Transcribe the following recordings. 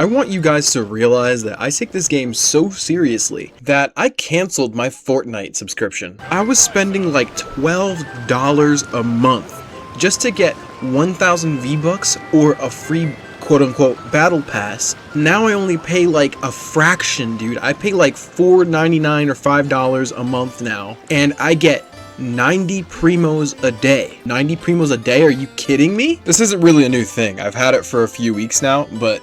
I want you guys to realize that I take this game so seriously that I canceled my Fortnite subscription. I was spending like $12 a month just to get 1,000 V-Bucks or a free quote-unquote battle pass. Now I only pay like a fraction, dude. I pay like $4.99 or $5 a month now, and I get 90 primos a day. 90 primos a day? Are you kidding me? This isn't really a new thing. I've had it for a few weeks now, but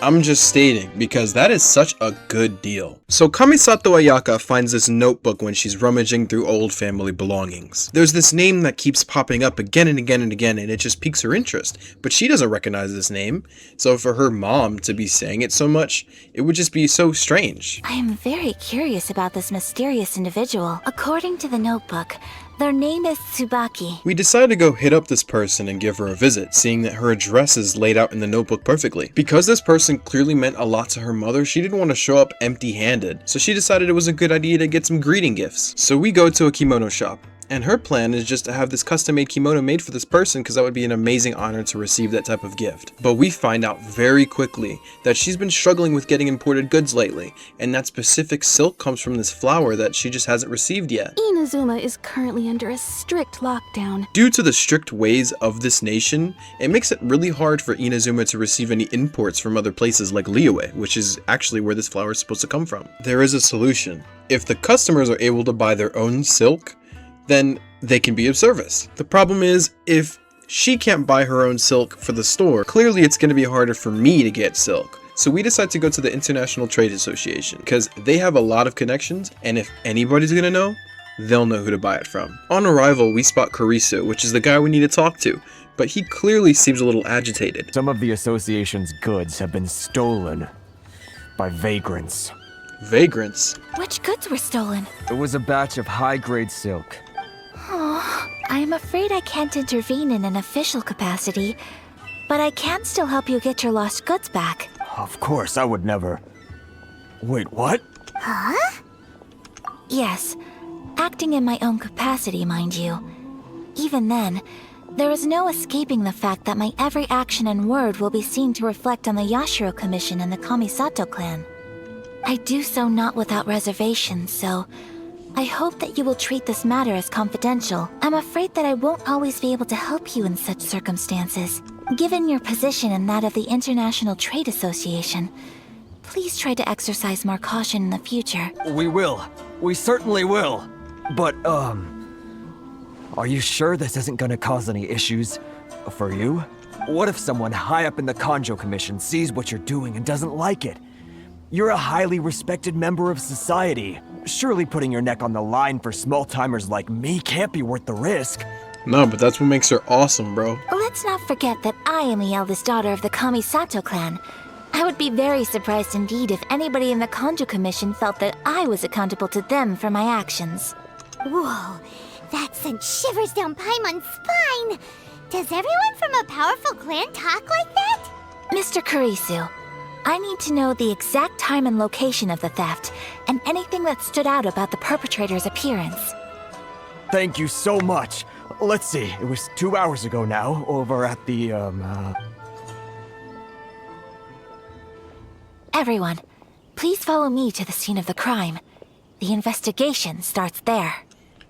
I'm just stating because that is such a good deal. So Kamisato Ayaka finds this notebook when she's rummaging through old family belongings. There's this name that keeps popping up again and again and again, and it just piques her interest, but she doesn't recognize this name. So for her mom to be saying it so much, it would just be so strange. I am very curious about this mysterious individual. According to the notebook, their name is Tsubaki. We decided to go hit up this person and give her a visit, seeing that her address is laid out in the notebook perfectly. Because this person clearly meant a lot to her mother, she didn't want to show up empty-handed, so she decided it was a good idea to get some greeting gifts. So we go to a kimono shop, and her plan is just to have this custom-made kimono made for this person because that would be an amazing honor to receive that type of gift. But we find out very quickly that she's been struggling with getting imported goods lately, and that specific silk comes from this flower that she just hasn't received yet. Inazuma is currently under a strict lockdown. Due to the strict ways of this nation, it makes it really hard for Inazuma to receive any imports from other places like Liyue, which is actually where this flower is supposed to come from. There is a solution. If the customers are able to buy their own silk, then they can be of service. The problem is, if she can't buy her own silk for the store, clearly it's going to be harder for me to get silk. So we decided to go to the International Trade Association because they have a lot of connections, and if anybody's going to know, they'll know who to buy it from. On arrival, we spot Kurisu, which is the guy we need to talk to, but he clearly seems a little agitated. Some of the association's goods have been stolen by vagrants. Vagrants? Which goods were stolen? It was a batch of high-grade silk. Oh, I am afraid I can't intervene in an official capacity, but I can still help you get your lost goods back. Of course, I would never... Wait, what? Huh? Yes, acting in my own capacity, mind you. Even then, there is no escaping the fact that my every action and word will be seen to reflect on the Yashiro Commission and the Kamisato clan. I do so not without reservation, so I hope that you will treat this matter as confidential. I'm afraid that I won't always be able to help you in such circumstances. Given your position and that of the International Trade Association, please try to exercise more caution in the future. We will. We certainly will. But, are you sure this isn't gonna cause any issues for you? What if someone high up in the Kanjo Commission sees what you're doing and doesn't like it? You're a highly respected member of society. Surely putting your neck on the line for small-timers like me can't be worth the risk. No, but that's what makes her awesome, bro. Let's not forget that I am the eldest daughter of the Kamisato clan. I would be very surprised indeed if anybody in the Kanjo Commission felt that I was accountable to them for my actions. Whoa, that sent shivers down Paimon's spine. Does everyone from a powerful clan talk like that? Mr. Kurisu, I need to know the exact time and location of the theft, and anything that stood out about the perpetrator's appearance. Thank you so much. Let's see, it was 2 hours ago now, over at the, Everyone, please follow me to the scene of the crime. The investigation starts there.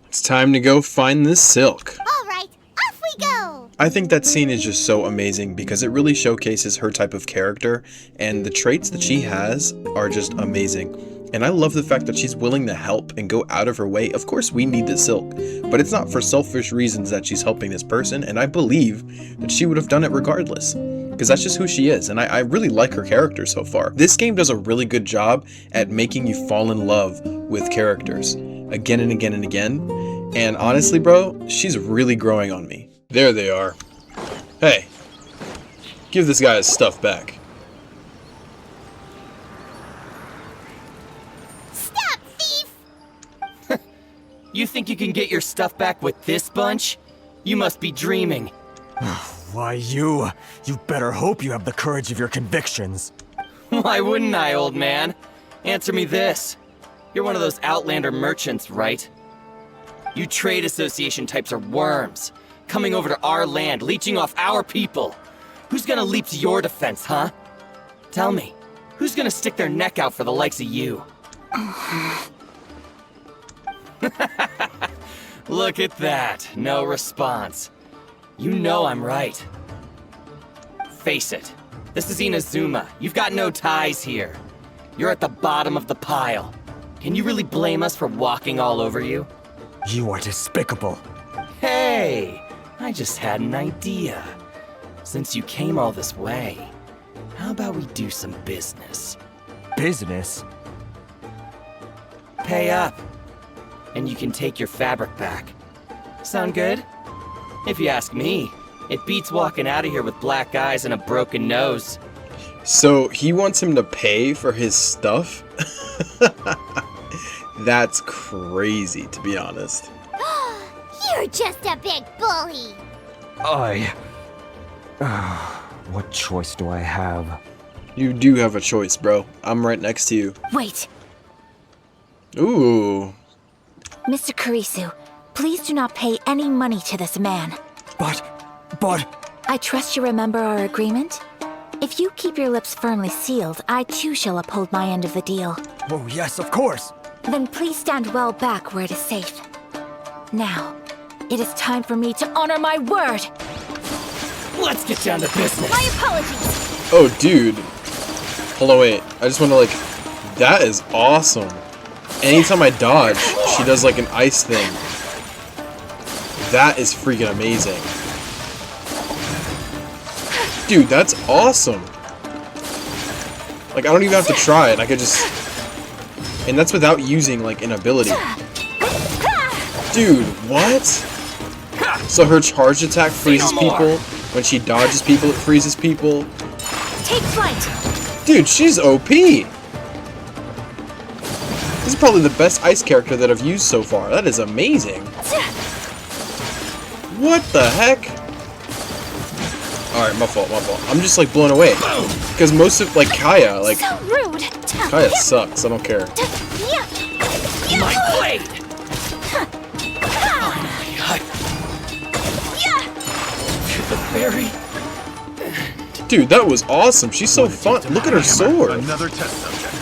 It's time to go find this silk. All right, off we go! I think that scene is just so amazing because it really showcases her type of character, and the traits that she has are just amazing. And I love the fact that she's willing to help and go out of her way. Of course we need the silk, but it's not for selfish reasons that she's helping this person, and I believe that she would have done it regardless. Because that's just who she is, and I really like her character so far. This game does a really good job at making you fall in love with characters again and again and again. And honestly, bro, she's really growing on me. There they are. Hey, give this guy his stuff back. Stop, thief! You think you can get your stuff back with this bunch? You must be dreaming. Why you better hope you have the courage of your convictions. Why wouldn't I, old man? Answer me this. You're one of those Outlander merchants, right? You trade association types are worms, coming over to our land, leeching off our people. Who's gonna leap to your defense, huh? Tell me, Who's gonna stick their neck out for the likes of you? Look at that. No response. You know I'm right. Face it. This is Inazuma. You've got no ties here. You're at the bottom of the pile. Can you really blame us for walking all over you? You are despicable. Hey! I just had an idea. Since you came all this way, how about we do some business? Business? Pay up, and you can take your fabric back. Sound good? If you ask me, it beats walking out of here with black eyes and a broken nose. So he wants him to pay for his stuff? That's crazy, to be honest. You're just a big bully. What choice do I have? You do have a choice, bro. I'm right next to you. Wait, Ooh. Mr. Kurisu, please do not pay any money to this man. But... I trust you remember our agreement? If you keep your lips firmly sealed, I too shall uphold my end of the deal. Oh yes, of course! Then please stand well back where it is safe. Now, it is time for me to honor my word! Let's get down to business. My apologies! Oh, dude. Hold on, wait. I just want to, like... That is awesome. Anytime I dodge, she does, like, an ice thing. That is freaking amazing. Dude, that's awesome. Like, I don't even have to try it. I could just... And that's without using, like, an ability. Dude, what? So her charge attack freezes people. When she dodges people, it freezes people. Take flight! Dude, she's OP! This is probably the best ice character that I've used so far. That is amazing. What the heck? Alright, my fault. I'm just, like, blown away. Because most of, like, Kaya, like... So rude! Kaya sucks, I don't care. My blade! To the very... Dude, that was awesome. She's so fun. Look at her sword. Another test subject.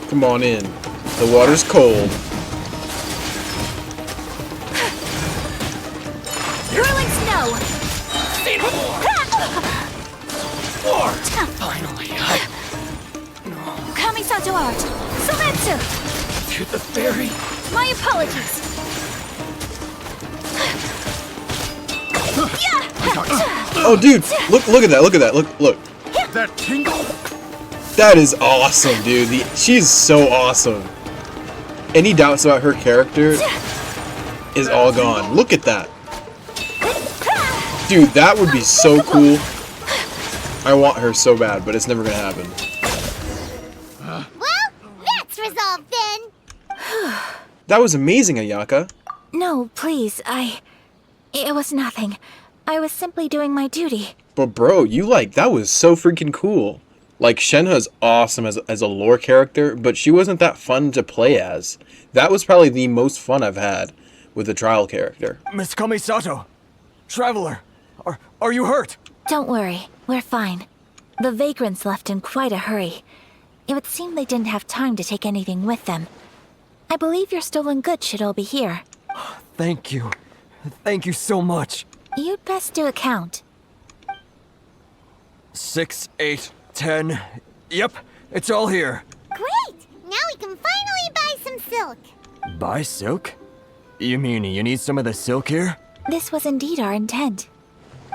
Come on in. The water's cold. Whirling snow! Say no more! Finally, Kamisato art! Sometsu! to the very... My apologies! Oh, dude, look at that. Look. That tingle? That is awesome, dude. She's so awesome. Any doubts about her character is all gone. Look at that. Dude, that would be so cool. I want her so bad, but it's never gonna happen. Well, that's resolved then. That was amazing, Ayaka. No, please, It was nothing. I was simply doing my duty. But bro, that was so freaking cool. Like, Shenhe's awesome as a lore character, but she wasn't that fun to play as. That was probably the most fun I've had with a trial character. Miss Kamisato! Traveler! Are you hurt? Don't worry, we're fine. The vagrants left in quite a hurry. It would seem they didn't have time to take anything with them. I believe your stolen goods should all be here. Thank you. Thank you so much. You'd best do a count. 6, 8, 10. Yep, it's all here. Great! Now we can finally buy some silk. Buy silk? You mean you need some of the silk here? This was indeed our intent.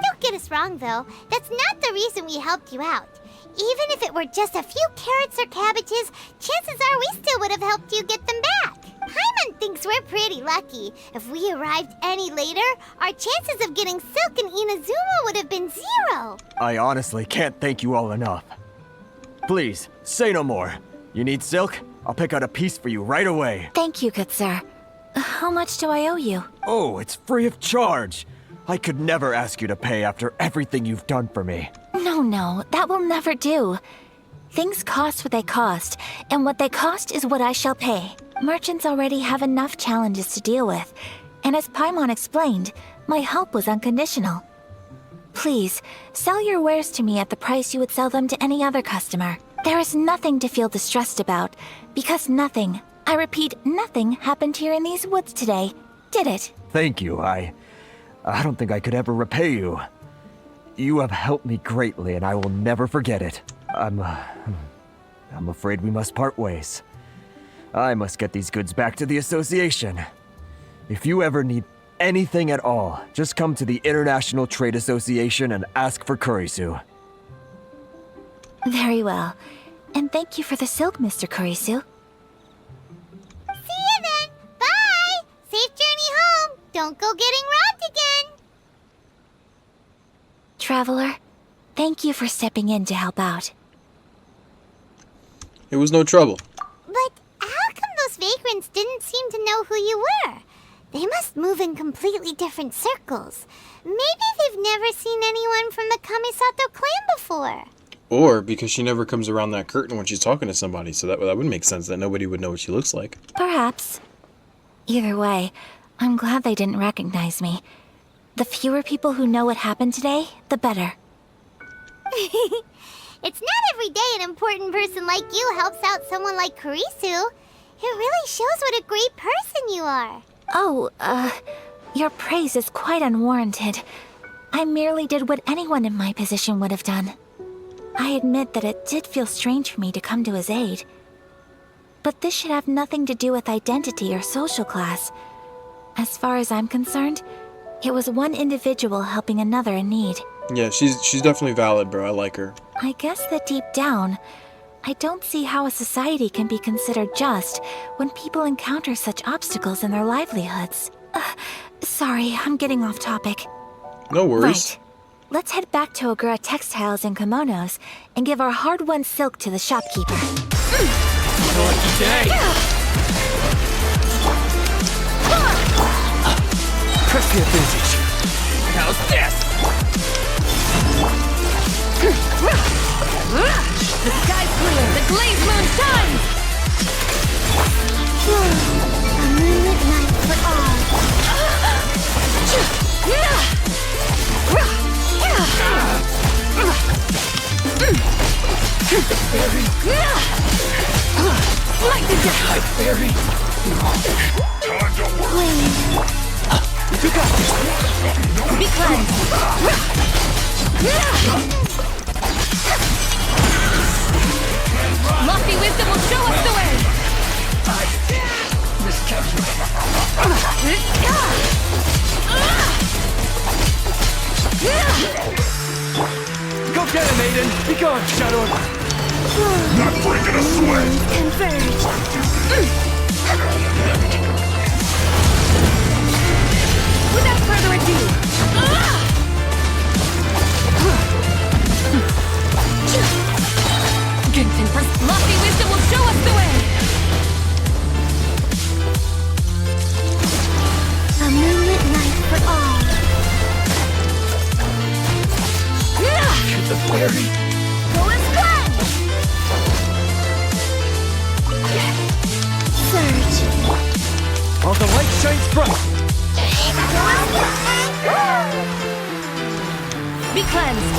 Don't get us wrong, though. That's not the reason we helped you out. Even if it were just a few carrots or cabbages, chances are we still would have helped you get them back. Paimon thinks we're pretty lucky. If we arrived any later, our chances of getting silk in Inazuma would have been 0. I honestly can't thank you all enough. Please, say no more. You need silk? I'll pick out a piece for you right away. Thank you, good sir. How much do I owe you? Oh, it's free of charge. I could never ask you to pay after everything you've done for me. No, that will never do. Things cost what they cost, and what they cost is what I shall pay. Merchants already have enough challenges to deal with, and as Paimon explained, my help was unconditional. Please, sell your wares to me at the price you would sell them to any other customer. There is nothing to feel distressed about, because nothing, I repeat, nothing happened here in these woods today, did it? Thank you. I don't think I could ever repay you. You have helped me greatly, and I will never forget it. I'm afraid we must part ways. I must get these goods back to the association. If you ever need anything at all, just come to the International Trade Association and ask for Kurisu. Very well. And thank you for the silk, Mr. Kurisu. See you then. Bye. Safe journey home. Don't go getting robbed again. Traveler, thank you for stepping in to help out. It was no trouble. But how come those vagrants didn't seem to know who you were? They must move in completely different circles. Maybe they've never seen anyone from the Kamisato clan before. Or because she never comes around that curtain when she's talking to somebody, so that would make sense that nobody would know what she looks like. Perhaps. Either way, I'm glad they didn't recognize me. The fewer people who know what happened today, the better. It's not every day an important person like you helps out someone like Kurisu. It really shows what a great person you are. Oh, your praise is quite unwarranted. I merely did what anyone in my position would have done. I admit that it did feel strange for me to come to his aid. But this should have nothing to do with identity or social class. As far as I'm concerned, it was one individual helping another in need. Yeah, she's definitely valid, bro. I like her. I guess that deep down, I don't see how a society can be considered just when people encounter such obstacles in their livelihoods. Sorry, I'm getting off topic. No worries. Right. Let's head back to Ogura Textiles and Kimonos and give our hard-won silk to the shopkeeper. Lucky day! Crispy advantage. How's this? The sky's clear, the glazed moon shines! A moonlit night for all. Like the death! Hi, Fairy. Time to work. You got this. Be cleansed! Lofty wisdom will show us the way! Go get him, Aiden. Be gone, Shadow. Not breaking a sweat. Converge! Without further ado! Genshin first lofty wisdom will show us the way! A moonlit night for all. The Fairy. Go and spread! Surge. While the light shines bright. Be cleansed!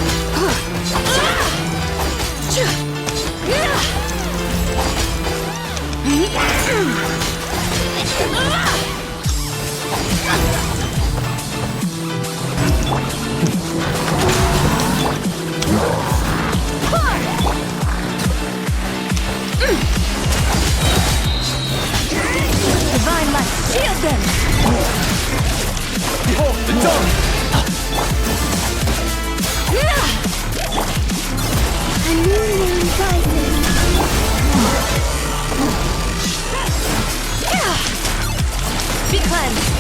Divine light, shield them! Behold the dawn. A new moon rises. Be cleansed!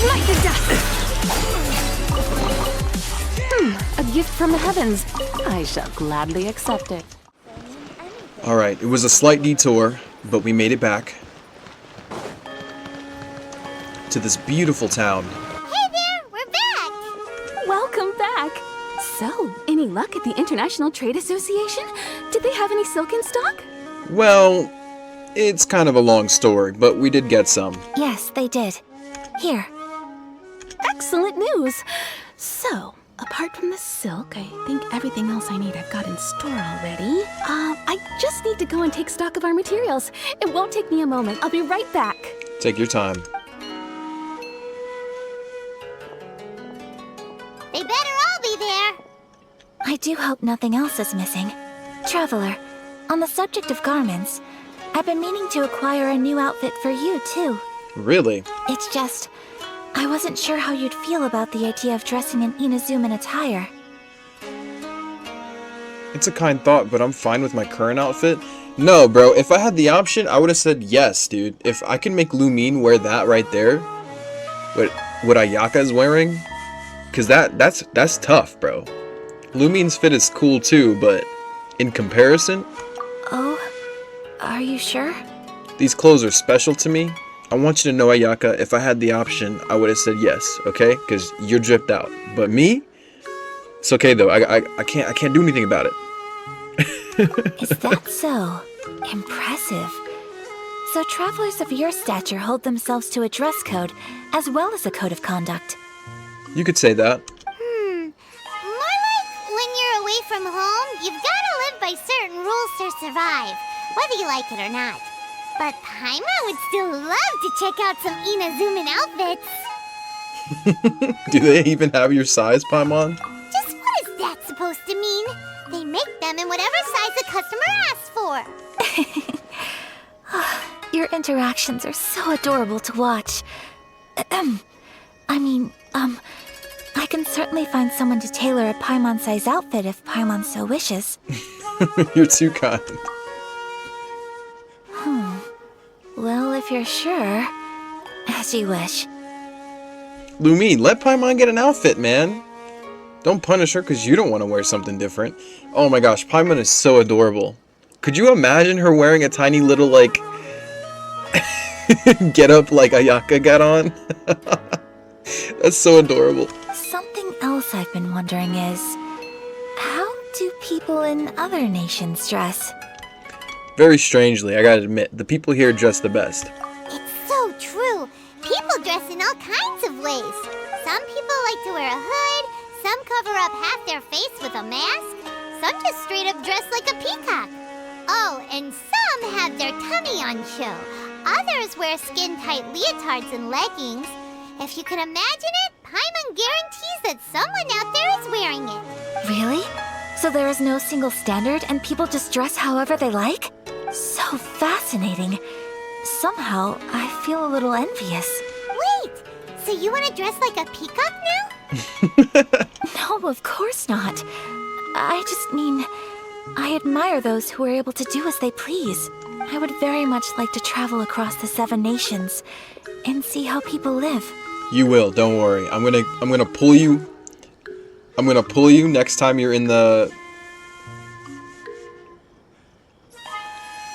Like the dust! A gift from the heavens. I shall gladly accept it. Alright, it was a slight detour, but we made it back. to this beautiful town. Hey there, we're back! Welcome back. So, any luck at the International Trade Association? Did they have any silk in stock? Well, it's kind of a long story, but we did get some. Yes, they did. Here. Excellent news. So, apart from the silk, I think everything else I need I've got in store already. I just need to go and take stock of our materials. It won't take me a moment. I'll be right back. Take your time. They better all be there. I do hope nothing else is missing. Traveler, on the subject of garments, I've been meaning to acquire a new outfit for you, too. Really? It's just, I wasn't sure how you'd feel about the idea of dressing in Inazuman attire. It's a kind thought, but I'm fine with my current outfit. No, bro, if I had the option, I would have said yes, dude. If I can make Lumine wear that right there, what Ayaka is wearing, because that's tough, bro. Lumine's fit is cool too, but in comparison, Oh, are you sure? these clothes are special to me. I want you to know, Ayaka, if I had the option, I would have said yes, okay? Because you're dripped out. But me, it's okay though. I can't do anything about it. Is that so? Impressive. So travelers of your stature hold themselves to a dress code, as well as a code of conduct. You could say that. More like when you're away from home, you've gotta live by certain rules to survive, whether you like it or not. But Paimon would still love to check out some Inazuman outfits. Do they even have your size, Paimon? Just what is that supposed to mean? They make them in whatever size the customer asks for. Your interactions are so adorable to watch. I can certainly find someone to tailor a Paimon-size outfit if Paimon so wishes. You're too kind. Well, if you're sure, as you wish. Lumine, let Paimon get an outfit, man. Don't punish her because you don't want to wear something different. Oh my gosh, Paimon is so adorable. Could you imagine her wearing a tiny little, like, get up like Ayaka got on? That's so adorable. Something else I've been wondering is, how do people in other nations dress? Very strangely, I gotta admit, the people here dress the best. It's so true. People dress in all kinds of ways. Some people like to wear a hood, some cover up half their face with a mask, some just straight up dress like a peacock. Oh, and some have their tummy on show. Others wear skin-tight leotards and leggings. If you can imagine it, Paimon guarantees that someone out there is wearing it. Really? So there is no single standard and people just dress however they like? So fascinating. Somehow, I feel a little envious. Wait, so you want to dress like a peacock now? No, of course not. I just mean, I admire those who are able to do as they please. I would very much like to travel across the 7 nations and see how people live. You will, don't worry. I'm gonna pull you. I'm gonna pull you next time you're in the.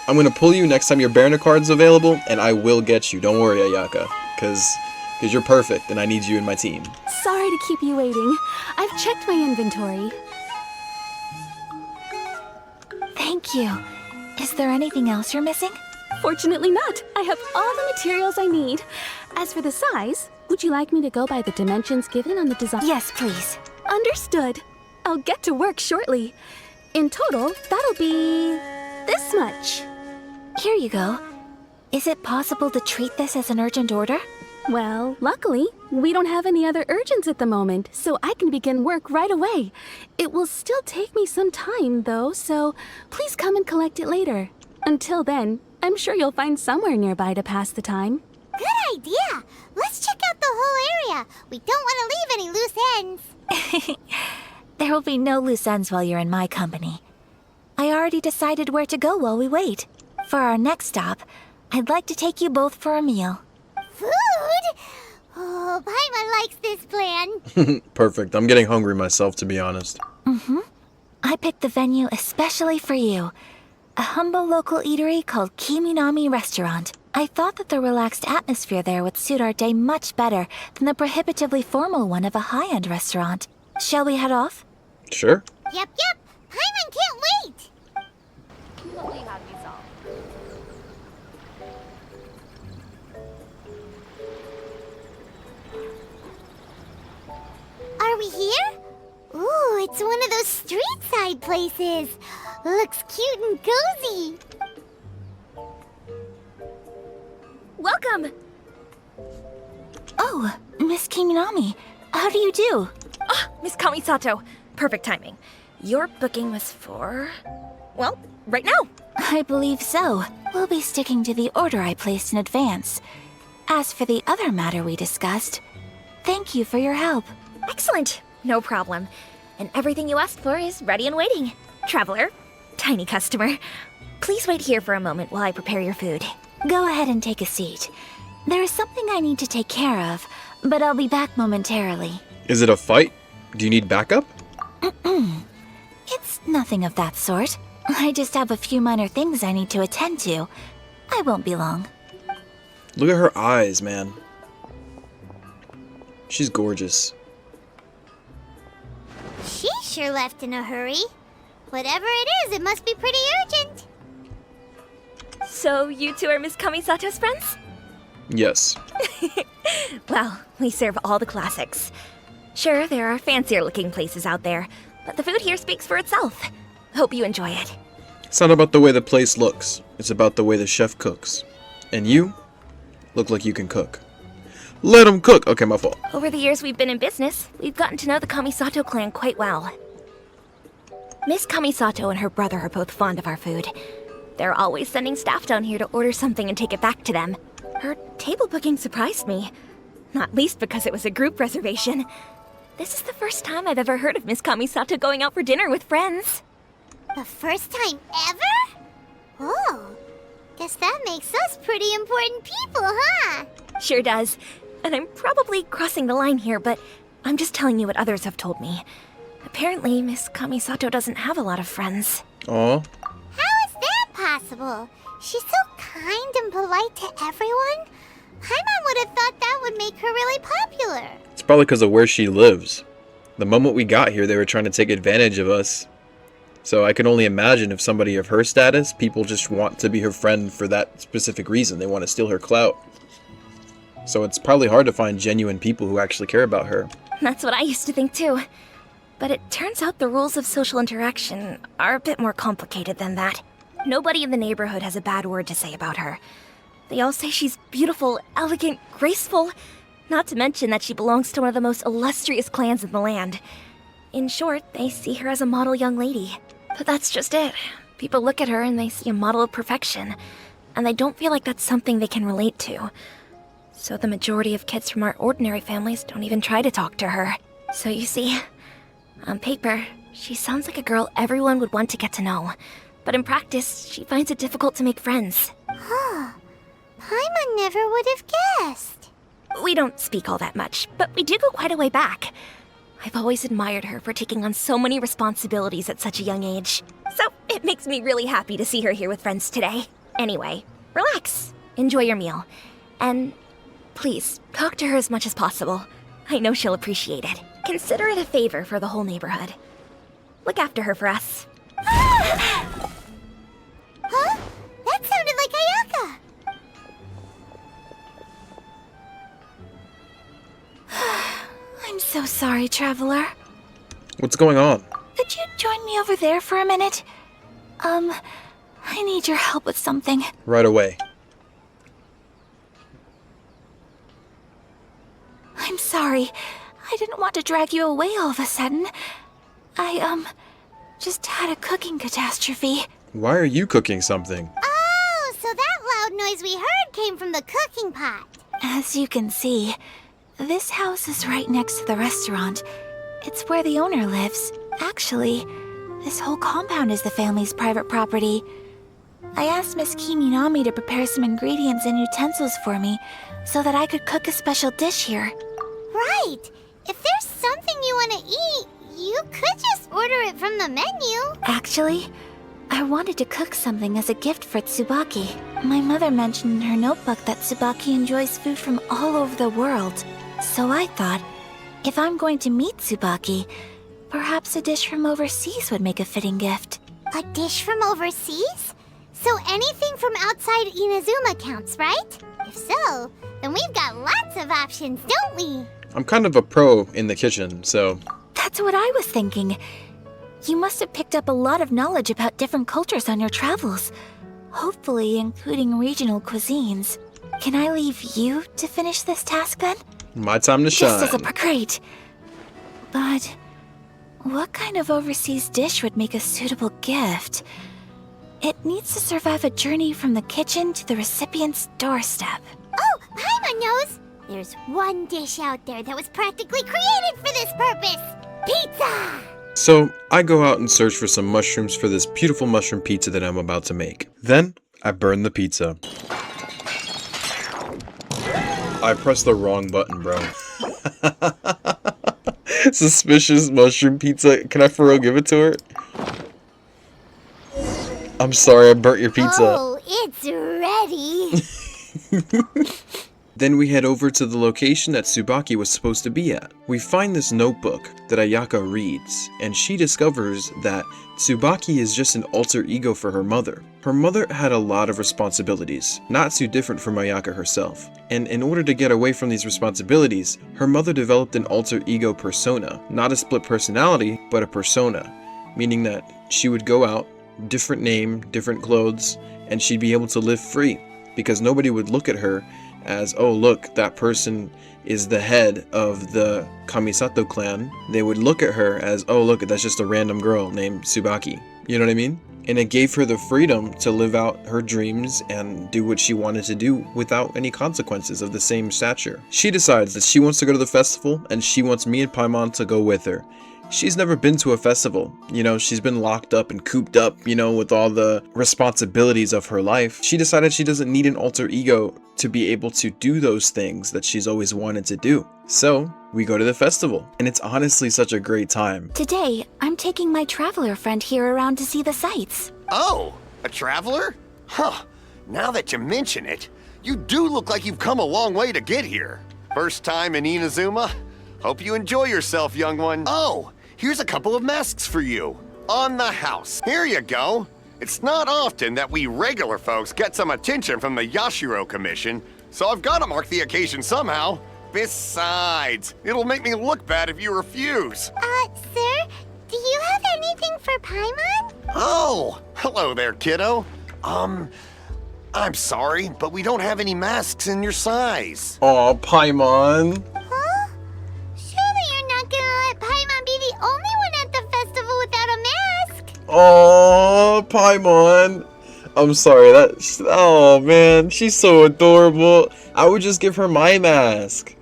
I'm gonna pull you next time your Barona card's available, and I will get you. Don't worry, Ayaka, because you're perfect, and I need you in my team. Sorry to keep you waiting. I've checked my inventory. Thank you. Is there anything else you're missing? Fortunately not. I have all the materials I need. As for the size, would you like me to go by the dimensions given on the design? Yes, please. Understood. I'll get to work shortly. In total, that'll be this much. Here you go. Is it possible to treat this as an urgent order? Well, luckily, we don't have any other urgents at the moment, so I can begin work right away. It will still take me some time, though, so please come and collect it later. Until then, I'm sure you'll find somewhere nearby to pass the time. Good idea. Let's check out the whole area. We don't want to leave any loose ends. There will be no loose ends while you're in my company. I already decided where to go while we wait. For our next stop, I'd like to take you both for a meal. Food? Oh, Paimon likes this plan. Perfect. I'm getting hungry myself, to be honest. I picked the venue especially for you. A humble local eatery called Kiminami Restaurant. I thought that the relaxed atmosphere there would suit our day much better than the prohibitively formal one of a high-end restaurant. Shall we head off? Sure. Yep. Paimon can't wait! Are we here? Ooh, it's one of those street-side places. Looks cute and cozy. Welcome! Oh, Miss Kiminami. How do you do? Ah, Miss Kamisato. Perfect timing. Your booking was for... well, right now. I believe so. We'll be sticking to the order I placed in advance. As for the other matter we discussed, thank you for your help. Excellent. No problem. And everything you asked for is ready and waiting. Traveler, tiny customer, please wait here for a moment while I prepare your food. Go ahead and take a seat. There is something I need to take care of, but I'll be back momentarily. Is it a fight? Do you need backup? It's nothing of that sort. I just have a few minor things I need to attend to. I won't be long. Look at her eyes, man. She's gorgeous. She sure left in a hurry. Whatever it is, it must be pretty urgent. So you two are Miss Kamisato's friends? Yes. Well, we serve all the classics. Sure, there are fancier looking places out there, but the food here speaks for itself. Hope you enjoy it. It's not about the way the place looks. It's about the way the chef cooks. And you look like you can cook. Let him cook! Okay, my fault. Over the years we've been in business, we've gotten to know the Kamisato clan quite well. Miss Kamisato and her brother are both fond of our food. They're always sending staff down here to order something and take it back to them. Her table booking surprised me, not least because it was a group reservation. This is the first time I've ever heard of Miss Kamisato going out for dinner with friends. The first time ever? Oh, guess that makes us pretty important people, huh? Sure does. And I'm probably crossing the line here, but I'm just telling you what others have told me. Apparently, Miss Kamisato doesn't have a lot of friends. Aw. How is that possible? She's so kind and polite to everyone. Paimon would have thought that would make her really popular. It's probably because of where she lives. The moment we got here, they were trying to take advantage of us. So I can only imagine if somebody of her status, people just want to be her friend for that specific reason. They want to steal her clout. So it's probably hard to find genuine people who actually care about her. That's what I used to think too. But it turns out the rules of social interaction are a bit more complicated than that. Nobody in the neighborhood has a bad word to say about her. They all say she's beautiful, elegant, graceful, not to mention that she belongs to one of the most illustrious clans in the land. In short, they see her as a model young lady. But that's just it. People look at her and they see a model of perfection, and they don't feel like that's something they can relate to. So the majority of kids from our ordinary families don't even try to talk to her. So you see, on paper, she sounds like a girl everyone would want to get to know. But in practice, she finds it difficult to make friends. Huh. Paimon never would have guessed. We don't speak all that much, but we do go quite a way back. I've always admired her for taking on so many responsibilities at such a young age. So it makes me really happy to see her here with friends today. Anyway, relax, enjoy your meal, and please, talk to her as much as possible. I know she'll appreciate it. Consider it a favor for the whole neighborhood. Look after her for us. Huh? That sounded like Ayaka. I'm so sorry, traveler. What's going on? Could you join me over there for a minute? I need your help with something. Right away. I'm sorry. I didn't want to drag you away all of a sudden. I, just had a cooking catastrophe. Why are you cooking something? Oh, so that loud noise we heard came from the cooking pot. As you can see, this house is right next to the restaurant. It's where the owner lives. Actually, this whole compound is the family's private property. I asked Miss Kiminami to prepare some ingredients and utensils for me so that I could cook a special dish here. Right. If there's something you want to eat, you could just order it from the menu. Actually, I wanted to cook something as a gift for Tsubaki. My mother mentioned in her notebook that Tsubaki enjoys food from all over the world. So I thought, if I'm going to meet Tsubaki, perhaps a dish from overseas would make a fitting gift. A dish from overseas? So anything from outside Inazuma counts, right? If so, then we've got lots of options, don't we? I'm kind of a pro in the kitchen, so... That's what I was thinking. You must have picked up a lot of knowledge about different cultures on your travels. Hopefully including regional cuisines. Can I leave you to finish this task then? My time to shine. Just as a great. But what kind of overseas dish would make a suitable gift? It needs to survive a journey from the kitchen to the recipient's doorstep. Oh, Paimon knows! There's one dish out there that was practically created for this purpose! Pizza! So, I go out and search for some mushrooms for this beautiful mushroom pizza that I'm about to make. Then, I burn the pizza. I pressed the wrong button, bro. Suspicious mushroom pizza. Can I for real give it to her? I'm sorry, I burnt your pizza. Oh, it's ready! Then we head over to the location that Tsubaki was supposed to be at. We find this notebook that Ayaka reads, and she discovers that Tsubaki is just an alter ego for her mother. Her mother had a lot of responsibilities, not too different from Ayaka herself. And in order to get away from these responsibilities, her mother developed an alter ego persona. Not a split personality, but a persona. Meaning that she would go out, different name, different clothes, and she'd be able to live free. Because nobody would look at her as, oh look, that person is the head of the Kamisato clan. They would look at her as, oh look, that's just a random girl named Tsubaki. You know what I mean? And it gave her the freedom to live out her dreams and do what she wanted to do without any consequences of the same stature. She decides that she wants to go to the festival and she wants me and Paimon to go with her. She's never been to a festival, you know, she's been locked up and cooped up, you know, with all the responsibilities of her life. She decided she doesn't need an alter ego to be able to do those things that she's always wanted to do. So, we go to the festival, and it's honestly such a great time. Today, I'm taking my traveler friend here around to see the sights. Oh, a traveler? Huh. Now that you mention it, you do look like you've come a long way to get here. First time in Inazuma? Hope you enjoy yourself, young one. Oh, here's a couple of masks for you. On the house. Here you go. It's not often that we regular folks get some attention from the Yashiro Commission, so I've got to mark the occasion somehow. Besides, it'll make me look bad if you refuse. Sir, do you have anything for Paimon? Oh, hello there, kiddo. I'm sorry, but we don't have any masks in your size. Aw, Paimon. Huh? Surely you're not gonna let Paimon be the only one at the festival without a mask? Aw, Paimon. I'm sorry, oh man, she's so adorable. I would just give her my mask.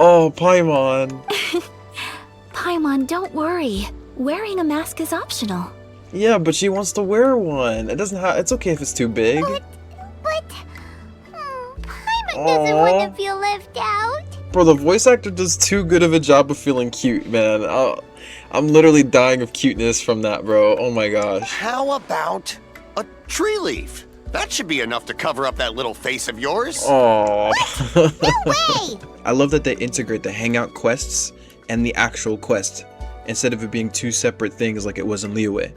Oh, Paimon. Paimon, don't worry. Wearing a mask is optional. Yeah, but she wants to wear one. It's okay if it's too big. But Paimon doesn't want to feel left out. Bro, the voice actor does too good of a job of feeling cute, man. I'm literally dying of cuteness from that, bro. Oh my gosh. How about a tree leaf? That should be enough to cover up that little face of yours. Aww. No way! I love that they integrate the hangout quests and the actual quest, instead of it being two separate things like it was in Liyue.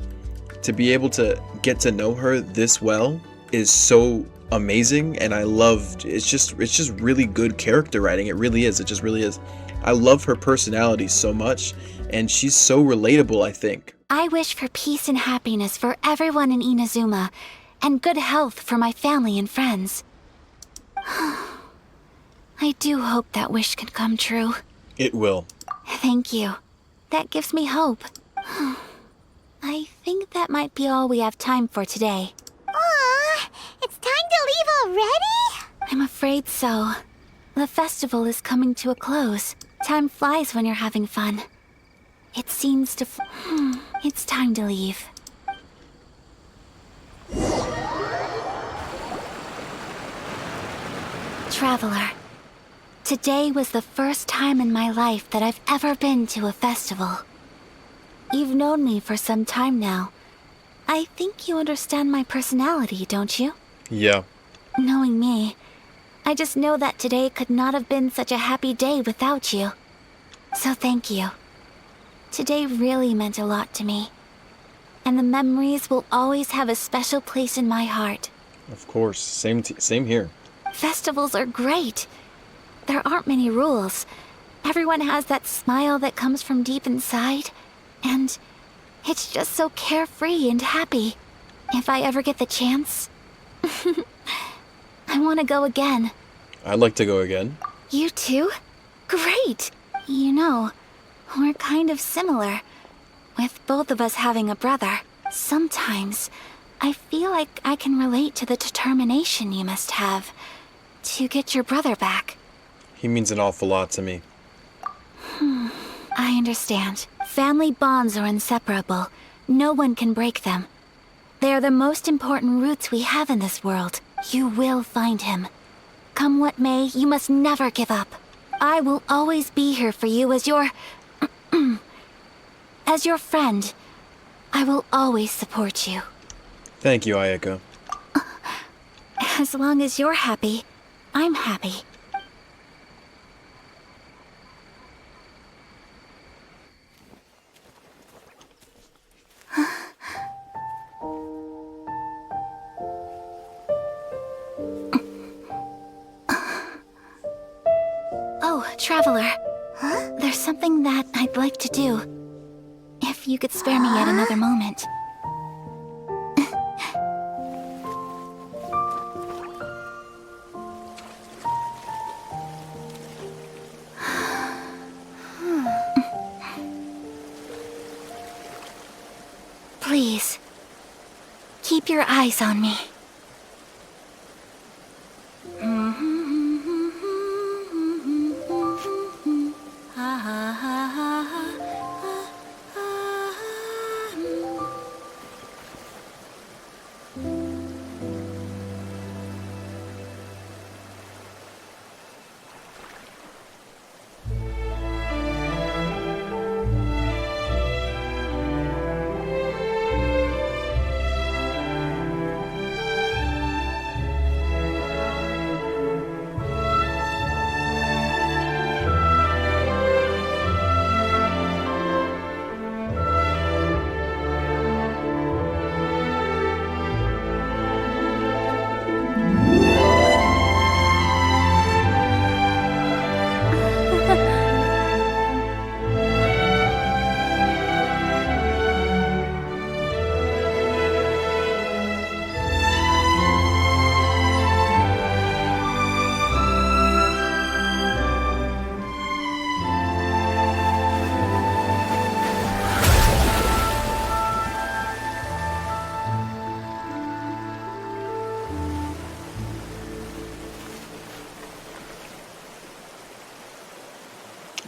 To be able to get to know her this well is so amazing, and I love it's just really good character writing. It really is. It just really is. I love her personality so much, and she's so relatable, I think. I wish for peace and happiness for everyone in Inazuma, and good health for my family and friends. I do hope that wish can come true. It will. Thank you. That gives me hope. I think that might be all we have time for today. Aw, it's time to leave already? I'm afraid so. The festival is coming to a close. Time flies when you're having fun. It seems to it's time to leave. Traveler, today was the first time in my life that I've ever been to a festival. You've known me for some time now. I think you understand my personality, don't you? Yeah, Knowing me, I just know that today could not have been such a happy day without you. So thank you. Today really meant a lot to me. And the memories will always have a special place in my heart. Of course, same here. Festivals are great. There aren't many rules. Everyone has that smile that comes from deep inside. And it's just so carefree and happy. If I ever get the chance, I want to go again. I'd like to go again. You too? Great! You know, we're kind of similar, with both of us having a brother. Sometimes, I feel like I can relate to the determination you must have to get your brother back. He means an awful lot to me. I understand. Family bonds are inseparable. No one can break them. They are the most important roots we have in this world. You will find him. Come what may, you must never give up. I will always be here for you as your... as your friend. I will always support you. Thank you, Ayaka. As long as you're happy, I'm happy. Oh, Traveler. Huh? There's something that I'd like to do. If you could spare me yet another moment. Please, keep your eyes on me.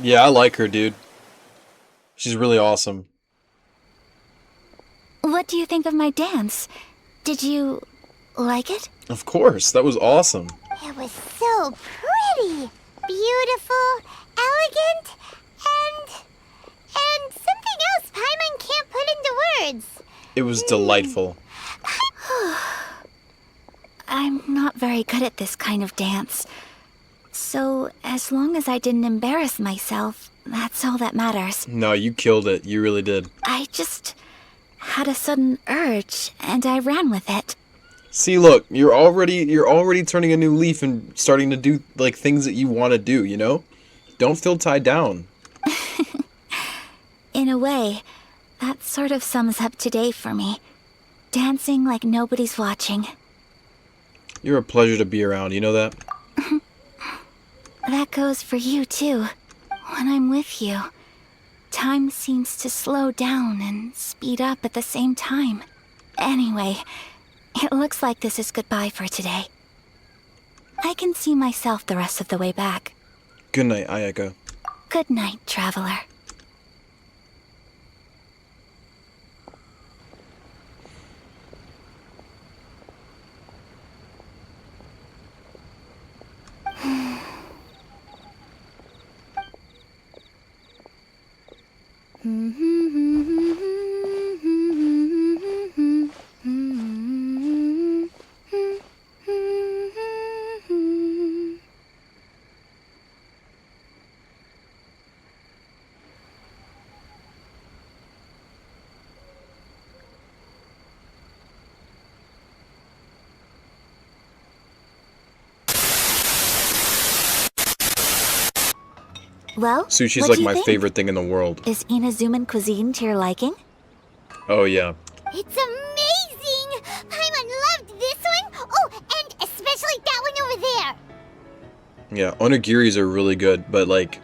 Yeah, I like her, dude. She's really awesome. What do you think of my dance? Did you like it? Of course, that was awesome. It was so pretty, beautiful, elegant, and something else Paimon can't put into words. It was delightful. I'm not very good at this kind of dance. So, as long as I didn't embarrass myself, that's all that matters. No, you killed it. You really did. I just had a sudden urge, and I ran with it. See, look, you're already turning a new leaf and starting to do like things that you want to do, you know? Don't feel tied down. In a way, that sort of sums up today for me. Dancing like nobody's watching. You're a pleasure to be around, you know that? That goes for you, too. When I'm with you, time seems to slow down and speed up at the same time. Anyway, it looks like this is goodbye for today. I can see myself the rest of the way back. Good night, Ayaka. Good night, Traveler. Well, Sushi's what like do you my think? favorite thing in the world. Is Inazuman cuisine to your liking? Oh yeah. It's amazing! Paimon loved this one! Oh, and especially that one over there! Yeah, onigiris are really good, but like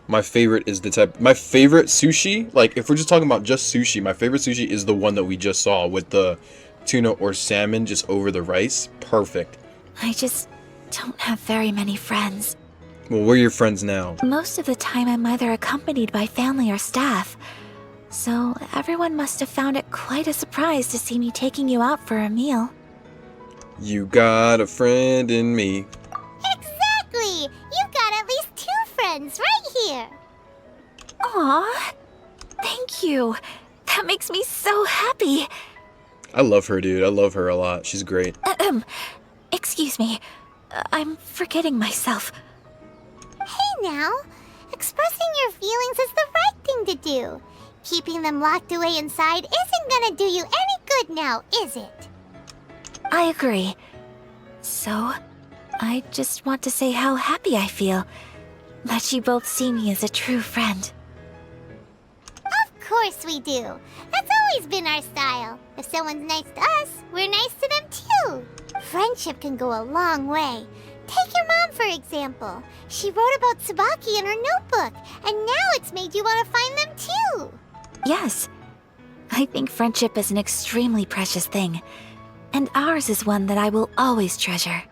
my favorite is my favorite sushi, like if we're just talking about just sushi, my favorite sushi is the one that we just saw with the tuna or salmon just over the rice. Perfect. I just don't have very many friends. Well, we're your friends now. Most of the time I'm either accompanied by family or staff. So everyone must have found it quite a surprise to see me taking you out for a meal. You got a friend in me. Exactly! You've got at least 2 friends right here! Aw, thank you. That makes me so happy. I love her, dude. I love her a lot. She's great. Excuse me. I'm forgetting myself. Hey now! Expressing your feelings is the right thing to do. Keeping them locked away inside isn't gonna do you any good now, is it? I agree. So, I just want to say how happy I feel that you both see me as a true friend. Of course we do. That's always been our style. If someone's nice to us, we're nice to them too. Friendship can go a long way. Take your mom, for example. She wrote about Tsubaki in her notebook, and now it's made you want to find them too. Yes, I think friendship is an extremely precious thing, and ours is one that I will always treasure.